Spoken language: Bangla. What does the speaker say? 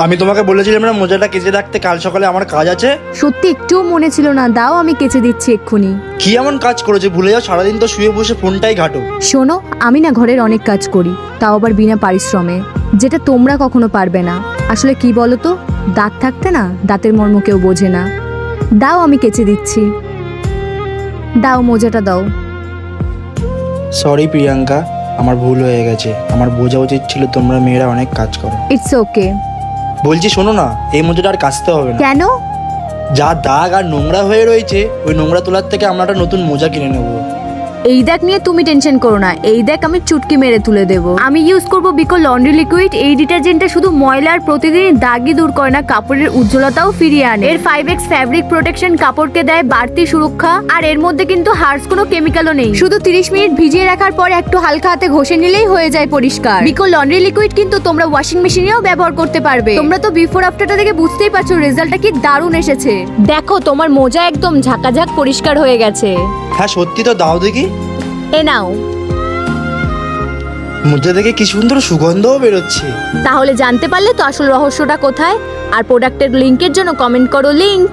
আমি তোমাকে বলেছিলাম না মোজাটা কেচে রাখতে, কাল সকালে আমার কাজ আছে। সত্যি একটুও মনে ছিল না, দাও আমি কেচে দিচ্ছি এক্ষুনি। কি এমন কাজ করেছে ভুলে যাও? সারাদিন তো শুয়ে বসে ফোনটাই ঘাটো। শোনো, আমি না ঘরের অনেক কাজ করি, তাও আবার বিনা পারিশ্রমে, যেটা তোমরা কখনো পারবে না। আসলে কি বলো তো, দাঁত থাকতে না দাঁতের মর্ম কেউ বোঝে না। দাও আমি কেচে দিচ্ছি, দাও মোজাটা দাও। সরি প্রিয়াঙ্কা, আমার ভুল হয়ে গেছে। আমার বোঝা উচিত ছিল তোমরা মেয়েরা অনেক কাজ করো। It's okay. বলছি শোনো না, এই মোজাটা আর কাচতে হবে না। কেন? যা দাগ আর নোংরা হয়ে রয়েছে, ওই নোংরা তোলার থেকে আমরা একটা নতুন মোজা কিনে নেবো। এই দেখ নিয়ে তুমি টেনশন করো না, এই দেখ আমি চুটকি মেরে তুলে দেবো। আমি ইউজ করব বিকো লন্ড্রি লিকুইড। এই ডিটারজেন্টটা শুধু ময়লা আর প্রতিদিন দাগই দূর করে না, কাপড়ের উজ্জ্বলতাও ফিরিয়ে আনে। এর 5x ফ্যাব্রিক প্রোটেকশন কাপড়কে দেয় বাড়তি সুরক্ষা, আর এর মধ্যে কিন্তু হার্স কোনো কেমিক্যালও নেই। শুধু 30 মিনিট ভিজিয়ে রাখার পর একটু হালকা হাতে ঘষে নিলেই হয়ে যায় পরিষ্কার। বিকো লন্ড্রি লিকুইড কিন্তু তোমরা ওয়াশিং মেশিনেও ব্যবহার করতে পারবে। তোমরা তো বিফোর আফটারটা দেখে বুঝতেই পারছো রেজাল্টটা কি দারুণ এসেছে। দেখো তোমার মোজা একদম ঝাঁকাঝাক পরিষ্কার হয়ে গেছে। হ্যাঁ সত্যি তো, দাও দেখি। এ নাও। মোজা থেকে কি সুন্দর সুগন্ধও বেরোচ্ছে। তাহলে জানতে পারলে তো আসল রহস্যটা কোথায়। আর প্রোডাক্টের লিংকের জন্য কমেন্ট করো লিংক।